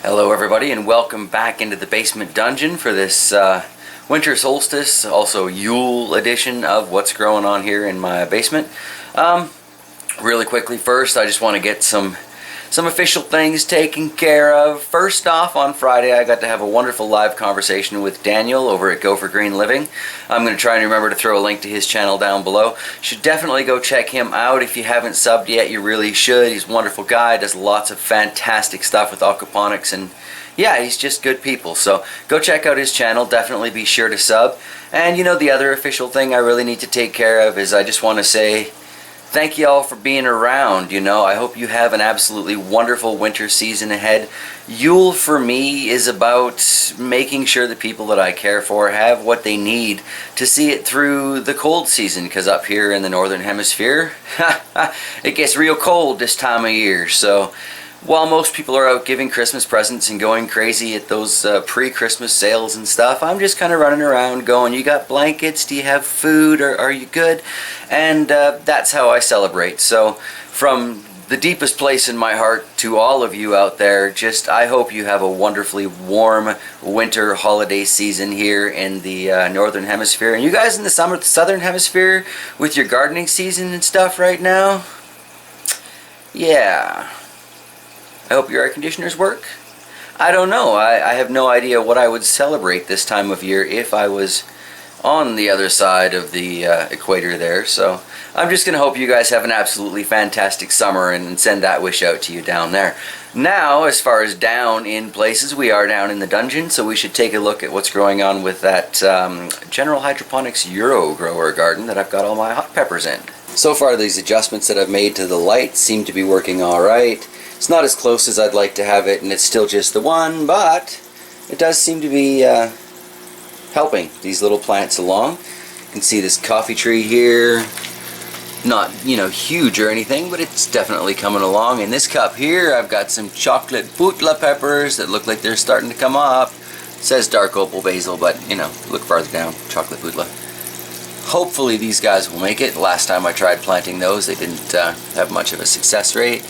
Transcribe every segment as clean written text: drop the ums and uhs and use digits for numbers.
Hello everybody and welcome back into the basement dungeon for this winter solstice, also Yule edition of what's growing on here in my basement. Really quickly first, I just want to get some official things taken care of. First off, on Friday I got to have a wonderful live conversation with Daniel over at Go for Green Living. I'm going to try and remember to throw a link to his channel down below. Should definitely go check him out. If you haven't subbed yet, you really should. He's a wonderful guy, does lots of fantastic stuff with aquaponics, and yeah, he's just good people. So go check out his channel, definitely be sure to sub. And you know, the other official thing I really need to take care of is I just want to say thank you all for being around. You know, I hope you have an absolutely wonderful winter season ahead. Yule for me is about making sure the people that I care for have what they need to see it through the cold season, because up here in the northern hemisphere it gets real cold this time of year. So while most people are out giving Christmas presents and going crazy at those pre-Christmas sales and stuff, I'm just kind of running around going, you got blankets? Do you have food? Or are you good? And that's how I celebrate. So from the deepest place in my heart to all of you out there, just I hope you have a wonderfully warm winter holiday season here in the northern hemisphere. And you guys in the southern hemisphere with your gardening season and stuff right now? Yeah. I hope your air conditioners work. I don't know. I have no idea what I would celebrate this time of year if I was on the other side of the equator there. So I'm just going to hope you guys have an absolutely fantastic summer and send that wish out to you down there. Now, as far as down in places, we are down in the dungeon, so we should take a look at what's going on with that General Hydroponics Euro Grower garden that I've got all my hot peppers in. So far, these adjustments that I've made to the light seem to be working all right. It's not as close as I'd like to have it, and it's still just the one, but it does seem to be helping these little plants along. You can see this coffee tree here, not, you know, huge or anything, but it's definitely coming along. In this cup here, I've got some chocolate butla peppers that look like they're starting to come up. It says dark opal basil, but, you know, look farther down, chocolate butla. Hopefully these guys will make it. Last time I tried planting those, they didn't have much of a success rate.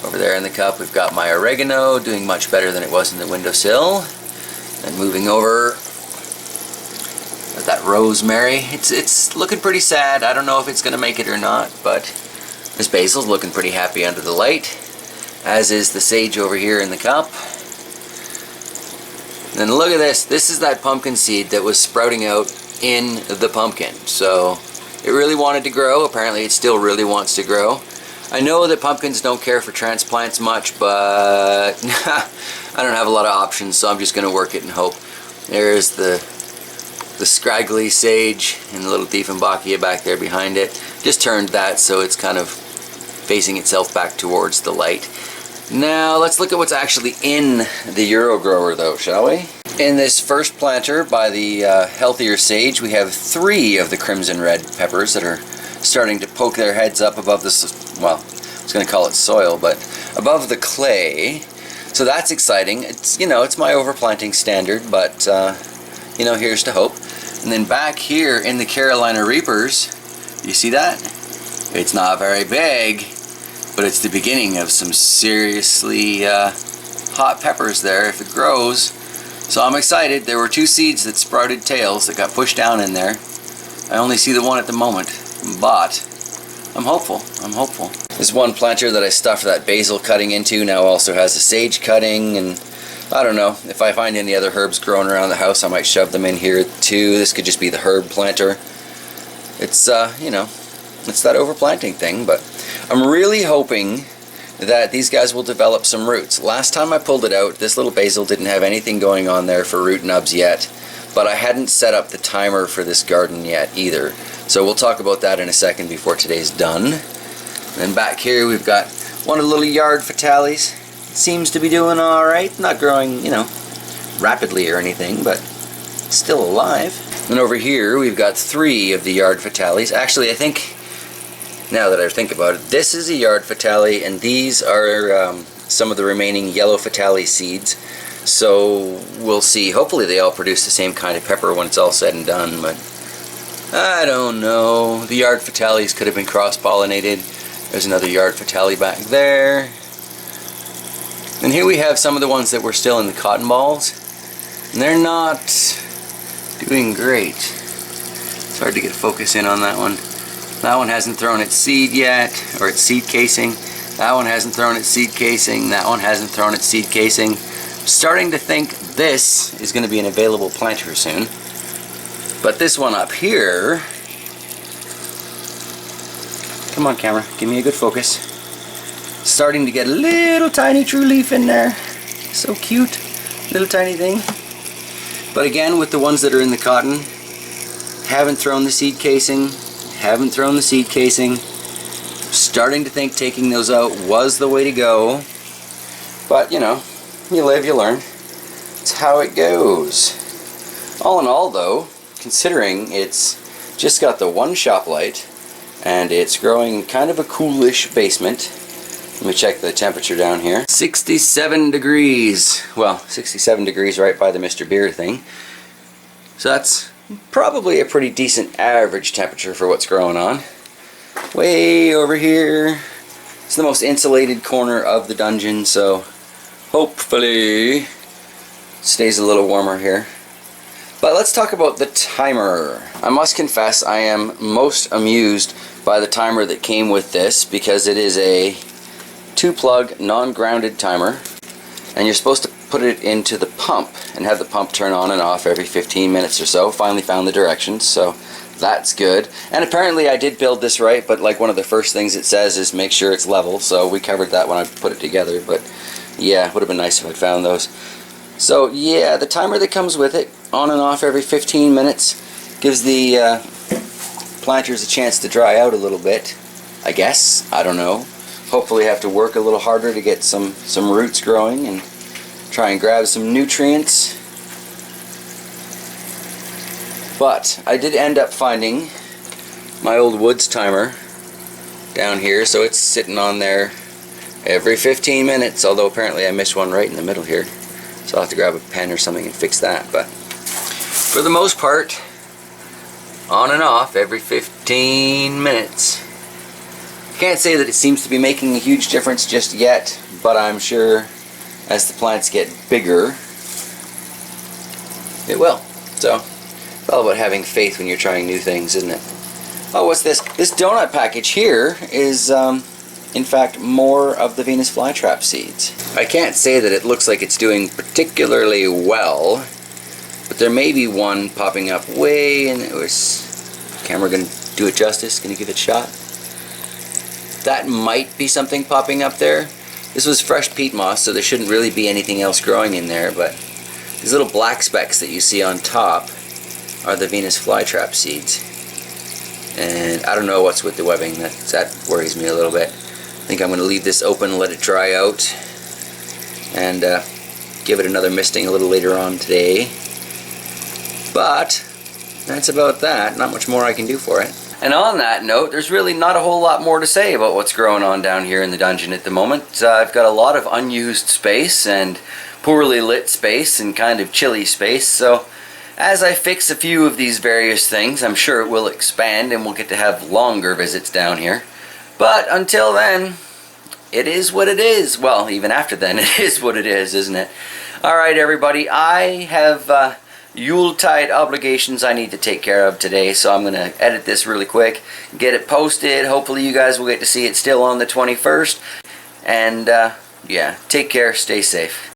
Over there in the cup, we've got my oregano, doing much better than it was in the windowsill. And moving over, that rosemary. It's looking pretty sad. I don't know if it's going to make it or not, but this basil's looking pretty happy under the light, as is the sage over here in the cup. And look at this. This is that pumpkin seed that was sprouting out in the pumpkin. So it really wanted to grow. Apparently it still really wants to grow. I know that pumpkins don't care for transplants much, but I don't have a lot of options, so I'm just going to work it and hope. There's the scraggly sage and the little Dieffenbachia back there behind it. Just turned that so it's kind of facing itself back towards the light. Now let's look at what's actually in the Euro Grower though, shall we? In this first planter by the healthier sage, we have 3 of the crimson red peppers that are starting to poke their heads up above this, well, I was going to call it soil, but above the clay. So that's exciting. It's, you know, it's my overplanting standard, but you know, here's to hope. And then back here in the Carolina Reapers, you see that? It's not very big, but it's the beginning of some seriously hot peppers there if it grows. So I'm excited. There were 2 seeds that sprouted tails that got pushed down in there. I only see the one at the moment, but I'm hopeful. I'm hopeful. This one planter that I stuffed that basil cutting into now also has a sage cutting, and I don't know. If I find any other herbs growing around the house, I might shove them in here too. This could just be the herb planter. It's, you know, it's that overplanting thing, but I'm really hoping that these guys will develop some roots. Last time I pulled it out, this little basil didn't have anything going on there for root nubs yet, but I hadn't set up the timer for this garden yet either. So we'll talk about that in a second before today's done. And then back here we've got one of the little yard fatales. Seems to be doing alright. Not growing, you know, rapidly or anything, but still alive. And over here we've got 3 of the yard fatales. Actually, I think, now that I think about it, this is a yard fatale, and these are some of the remaining yellow fatale seeds. So we'll see. Hopefully they all produce the same kind of pepper when it's all said and done, but I don't know. The yard fatales could have been cross-pollinated. There's another yard fatale back there. And here we have some of the ones that were still in the cotton balls. And they're not doing great. It's hard to get a focus in on that one. That one hasn't thrown its seed yet, or its seed casing. That one hasn't thrown its seed casing. That one hasn't thrown its seed casing. I'm starting to think this is going to be an available planter soon. But this one up here, come on camera, give me a good focus. Starting to get a little tiny true leaf in there. So cute, little tiny thing. But again, with the ones that are in the cotton, haven't thrown the seed casing, haven't thrown the seed casing. Starting to think taking those out was the way to go. But you know, you live, you learn. It's how it goes. All in all though, considering it's just got the one shop light and it's growing kind of a coolish basement. Let me check the temperature down here. 67 degrees. Well, 67 degrees right by the Mr. Beer thing. So that's probably a pretty decent average temperature for what's growing on. Way over here, it's the most insulated corner of the dungeon, so hopefully it stays a little warmer here. But let's talk about the timer. I must confess I am most amused by the timer that came with this, because it is a 2-plug non-grounded timer, and you're supposed to put it into the pump and have the pump turn on and off every 15 minutes or so. Finally found the directions, so that's good. And apparently I did build this right, but like one of the first things it says is make sure it's level, so we covered that when I put it together. But yeah, would have been nice if I'd found those. So yeah, the timer that comes with it, on and off every 15 minutes, gives the planters a chance to dry out a little bit, I guess. I don't know. Hopefully have to work a little harder to get some roots growing and try and grab some nutrients. But I did end up finding my old woods timer down here, so it's sitting on there every 15 minutes, although apparently I missed one right in the middle here. So I'll have to grab a pen or something and fix that. But for the most part, on and off every 15 minutes. Can't say that it seems to be making a huge difference just yet, but I'm sure as the plants get bigger, it will. So it's all about having faith when you're trying new things, isn't it? Oh, what's this? This donut package here is, in fact, more of the Venus flytrap seeds. I can't say that it looks like it's doing particularly well, but there may be one popping up way in it. Camera gonna do it justice? Can you give it a shot? That might be something popping up there. This was fresh peat moss, so there shouldn't really be anything else growing in there, but these little black specks that you see on top are the Venus flytrap seeds. And I don't know what's with the webbing, that worries me a little bit. I think I'm going to leave this open and let it dry out, and give it another misting a little later on today. But that's about that. Not much more I can do for it. And on that note, there's really not a whole lot more to say about what's growing on down here in the dungeon at the moment. I've got a lot of unused space and poorly lit space and kind of chilly space, so as I fix a few of these various things, I'm sure it will expand and we'll get to have longer visits down here. But until then, it is what it is. Well, even after then, it is what it is, isn't it? Alright everybody, I have Yuletide obligations I need to take care of today, so I'm going to edit this really quick, get it posted. Hopefully you guys will get to see it still on the 21st. And yeah, take care, stay safe.